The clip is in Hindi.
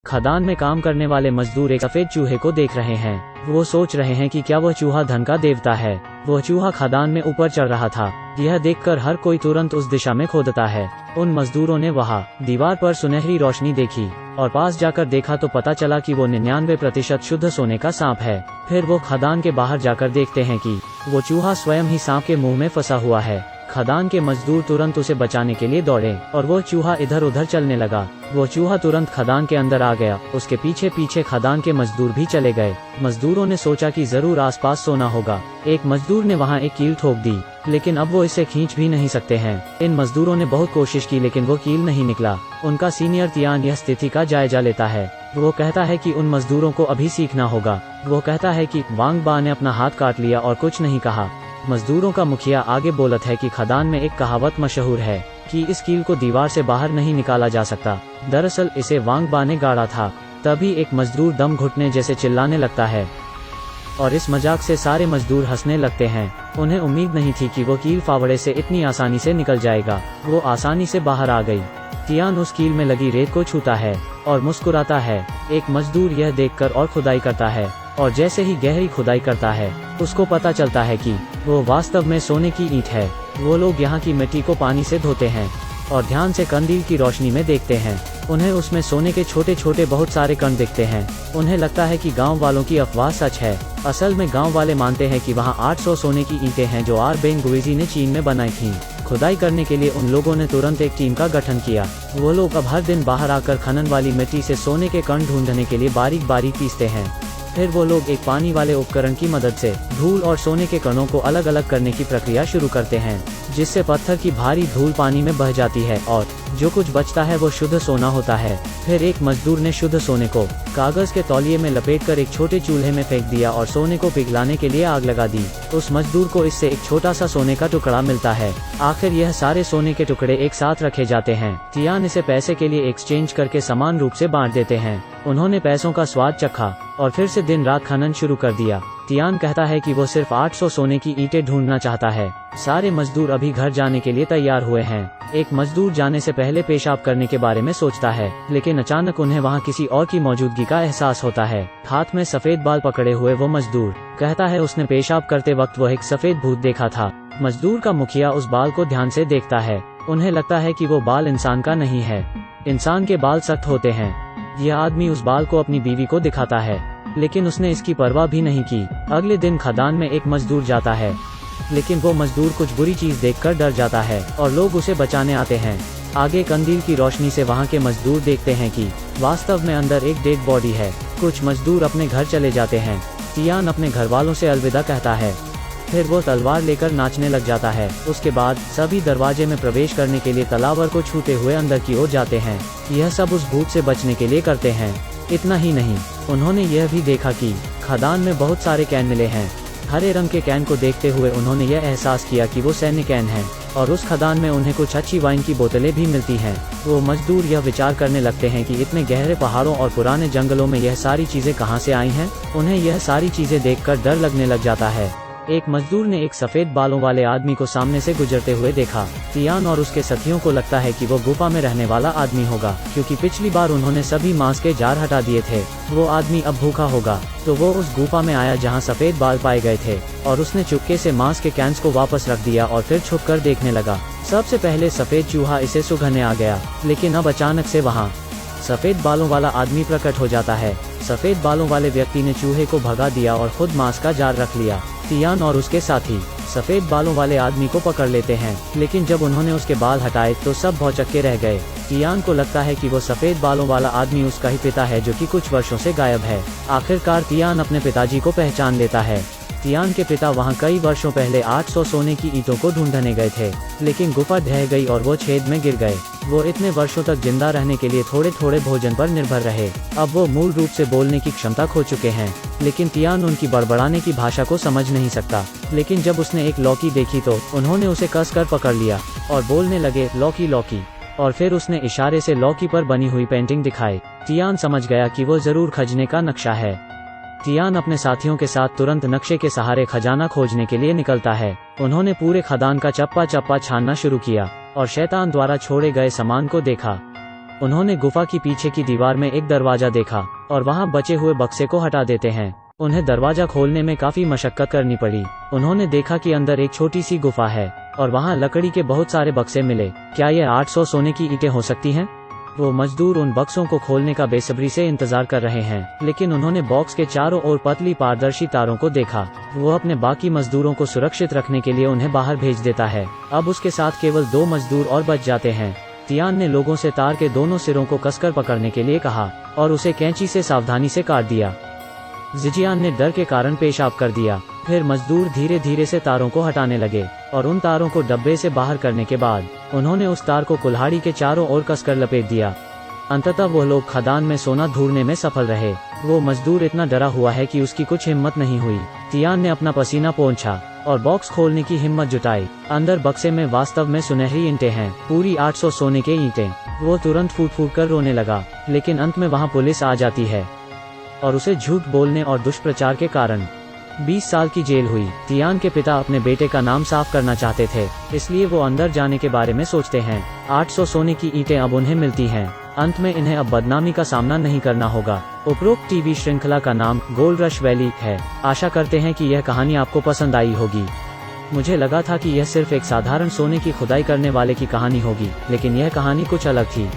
खदान में काम करने वाले मजदूर एक सफेद चूहे को देख रहे हैं। वो सोच रहे हैं कि क्या वह चूहा धन का देवता है। वह चूहा खदान में ऊपर चढ़ रहा था। यह देखकर हर कोई तुरंत उस दिशा में खोदता है। उन मजदूरों ने वहाँ दीवार पर सुनहरी रोशनी देखी और पास जाकर देखा तो पता चला कि वो 99% शुद्ध सोने का सांप है। फिर वो खदान के बाहर जाकर देखते हैं कि वो चूहा स्वयं ही सांप के मुंह में फंसा हुआ है। खदान के मजदूर तुरंत उसे बचाने के लिए दौड़े और वो चूहा इधर उधर चलने लगा। वो चूहा तुरंत खदान के अंदर आ गया। उसके पीछे पीछे खदान के मजदूर भी चले गए। मजदूरों ने सोचा कि जरूर आसपास सोना होगा। एक मजदूर ने वहाँ एक कील ठोक दी, लेकिन अब वो इसे खींच भी नहीं सकते हैं। इन मजदूरों ने बहुत कोशिश की, लेकिन वो कील नहीं निकला। उनका सीनियर तियान यह स्थिति का जायजा लेता है। वो कहता है कि उन मजदूरों को अभी सीखना होगा। वो कहता है कि वांग बा ने अपना हाथ काट लिया और कुछ नहीं कहा। मजदूरों का मुखिया आगे बोलत है कि खदान में एक कहावत मशहूर है कि इस कील को दीवार से बाहर नहीं निकाला जा सकता। दरअसल इसे वांग बा ने गाड़ा था। तभी एक मजदूर दम घुटने जैसे चिल्लाने लगता है और इस मजाक से सारे मजदूर हंसने लगते हैं। उन्हें उम्मीद नहीं थी कि वो कील फावड़े से इतनी आसानी से निकल जाएगा। वो आसानी से बाहर आ गई। तियान उस कील में लगी रेत को छूता है और मुस्कुराता है। एक मजदूर यह देखकर और खुदाई करता है और जैसे ही गहरी खुदाई करता है उसको पता चलता है कि वो वास्तव में सोने की ईंट है। वो लोग यहाँ की मिट्टी को पानी से धोते हैं और ध्यान से कंदील की रोशनी में देखते हैं। उन्हें उसमें सोने के छोटे छोटे बहुत सारे कण दिखते हैं। उन्हें लगता है कि गांव वालों की अफवाह सच है। असल में गांव वाले मानते हैं कि वहाँ 800 सोने की ईंटें हैं जो आरबेंग गुइजी ने चीन में बनाई थीं। खुदाई करने के लिए उन लोगों ने तुरंत एक टीम का गठन किया। वो लोग अब हर दिन बाहर आकर खनन वाली मिट्टी से सोने के कण ढूंढने के लिए बारीक बारीक पीसते हैं। फिर वो लोग एक पानी वाले उपकरण की मदद से धूल और सोने के कणों को अलग अलग करने की प्रक्रिया शुरू करते हैं, जिससे पत्थर की भारी धूल पानी में बह जाती है और जो कुछ बचता है वो शुद्ध सोना होता है। फिर एक मजदूर ने शुद्ध सोने को कागज के तौलिए में लपेटकर एक छोटे चूल्हे में फेंक दिया और सोने को पिघलाने के लिए आग लगा दी। उस मजदूर को इससे एक छोटा सा सोने का टुकड़ा मिलता है। आखिर यह सारे सोने के टुकड़े एक साथ रखे जाते हैं। तियान इसे पैसे के लिए एक्सचेंज करके समान रूप से बांट देते हैं। उन्होंने पैसों का स्वाद चखा और फिर से दिन रात खनन शुरू कर दिया। तियान कहता है कि वो सिर्फ 800 सोने की ईंटें ढूंढना चाहता है। सारे मजदूर अभी घर जाने के लिए तैयार हुए हैं। एक मजदूर जाने से पहले पेशाब करने के बारे में सोचता है, लेकिन अचानक उन्हें वहाँ किसी और की मौजूदगी का एहसास होता है। हाथ में सफेद बाल पकड़े हुए वो मजदूर कहता है उसने पेशाब करते वक्त वो एक सफेद भूत देखा था। मजदूर का मुखिया उस बाल को ध्यान से देखता है। उन्हें लगता है कि वो बाल इंसान का नहीं है। इंसान के बाल सख्त होते हैं। यह आदमी उस बाल को अपनी बीवी को दिखाता है, लेकिन उसने इसकी परवाह भी नहीं की। अगले दिन खदान में एक मजदूर जाता है, लेकिन वो मजदूर कुछ बुरी चीज देखकर डर जाता है और लोग उसे बचाने आते हैं। आगे कंदील की रोशनी से वहाँ के मजदूर देखते हैं कि वास्तव में अंदर एक डेड बॉडी है। कुछ मजदूर अपने घर चले जाते हैं। तियान अपने घर वालों से अलविदा कहता है। फिर वो तलवार लेकर नाचने लग जाता है। उसके बाद सभी दरवाजे में प्रवेश करने के लिए तलावर को छूते हुए अंदर की ओर जाते हैं। यह सब उस भूत से बचने के लिए करते हैं। इतना ही नहीं, उन्होंने यह भी देखा कि खदान में बहुत सारे कैन मिले हैं। हरे रंग के कैन को देखते हुए उन्होंने यह एहसास किया कि वो सैन्य कैन हैं और उस खदान में उन्हें कुछ अच्छी वाइन की बोतलें भी मिलती हैं। वो मजदूर यह विचार करने लगते हैं कि इतने गहरे पहाड़ों और पुराने जंगलों में यह सारी चीजें कहाँ से आई हैं। उन्हें यह सारी चीजें देखकर डर लगने लग जाता है। एक मजदूर ने एक सफेद बालों वाले आदमी को सामने से गुजरते हुए देखा। तियान और उसके साथियों को लगता है कि वो गुफा में रहने वाला आदमी होगा, क्योंकि पिछली बार उन्होंने सभी मांस के जार हटा दिए थे। वो आदमी अब भूखा होगा, तो वो उस गुफा में आया जहां सफेद बाल पाए गए थे और उसने चुपके से मांस के कैंस को वापस रख दिया और फिर छुपकर देखने लगा। सबसे पहले सफेद चूहा इसे सुंघने आ गया, लेकिन अब अचानक से वहाँ सफेद बालों वाला आदमी प्रकट हो जाता है। सफेद बालों वाले व्यक्ति ने चूहे को भगा दिया और खुद मांस का जार रख लिया। तियान और उसके साथी सफेद बालों वाले आदमी को पकड़ लेते हैं, लेकिन जब उन्होंने उसके बाल हटाए तो सब भौचक्के रह गए। तियान को लगता है कि वो सफेद बालों वाला आदमी उसका ही पिता है, जो कि कुछ वर्षों से गायब है। आखिरकार तियान अपने पिताजी को पहचान लेता है। तियान के पिता वहाँ कई वर्षों पहले 800 सोने की ईंटों को ढूंढने गए थे, लेकिन गुफा ढह गई और वो छेद में गिर गए। वो इतने वर्षों तक जिंदा रहने के लिए थोड़े थोड़े भोजन पर निर्भर रहे। अब वो मूल रूप से बोलने की क्षमता खो चुके हैं, लेकिन तियान उनकी बड़बड़ाने की भाषा को समझ नहीं सकता। लेकिन जब उसने एक लौकी देखी तो उन्होंने उसे कस कर पकड़ लिया और बोलने लगे, लौकी लौकी। और फिर उसने इशारे से लौकी पर बनी हुई पेंटिंग दिखाई। तियान समझ गया कि वो जरूर खजने का नक्शा है। तियान अपने साथियों के साथ तुरंत नक्शे के सहारे खजाना खोजने के लिए निकलता है। उन्होंने पूरे खदान का चप्पा चप्पा छानना शुरू किया और शैतान द्वारा छोड़े गए सामान को देखा। उन्होंने गुफा की पीछे की दीवार में एक दरवाजा देखा और वहाँ बचे हुए बक्से को हटा देते हैं। उन्हें दरवाजा खोलने में काफी मशक्कत करनी पड़ी। उन्होंने देखा कि अंदर एक छोटी सी गुफा है और वहाँ लकड़ी के बहुत सारे बक्से मिले। क्या यह 800 सोने की ईंटें हो सकती हैं? वो मजदूर उन बक्सों को खोलने का बेसब्री से इंतजार कर रहे हैं, लेकिन उन्होंने बॉक्स के चारों ओर पतली पारदर्शी तारों को देखा। वो अपने बाकी मजदूरों को सुरक्षित रखने के लिए उन्हें बाहर भेज देता है। अब उसके साथ केवल 2 मजदूर और बच जाते हैं। तियान ने लोगों से तार के दोनों सिरों को कसकर पकड़ने के लिए कहा और उसे कैंची से सावधानी से काट दिया। जिजियान ने डर के कारण पेशाब कर दिया। फिर मजदूर धीरे धीरे से तारों को हटाने लगे और उन तारों को डब्बे से बाहर करने के बाद उन्होंने उस तार को कुल्हाड़ी के चारों ओर कसकर लपेट दिया। अंततः वो लोग खदान में सोना ढूंढने में सफल रहे। वो मजदूर इतना डरा हुआ है कि उसकी कुछ हिम्मत नहीं हुई। तियान ने अपना पसीना पोंछा और बॉक्स खोलने की हिम्मत जुटाई। अंदर बक्से में वास्तव में सुनहरी ईंटें हैं, पूरी 800 सोने के ईंटें। वो तुरंत फूट फूट कर रोने लगा, लेकिन अंत में वहाँ पुलिस आ जाती है और उसे झूठ बोलने और दुष्प्रचार के कारण 20 साल की जेल हुई। तियान के पिता अपने बेटे का नाम साफ करना चाहते थे, इसलिए वो अंदर जाने के बारे में सोचते हैं। 800 सोने की ईंटें अब उन्हें मिलती हैं। अंत में इन्हें अब बदनामी का सामना नहीं करना होगा। उपरोक्त टीवी श्रृंखला का नाम गोल्ड रश वैली है। आशा करते हैं कि यह कहानी आपको पसंद आई होगी। मुझे लगा था कि यह सिर्फ एक साधारण सोने की खुदाई करने वाले की कहानी होगी, लेकिन यह कहानी कुछ अलग थी।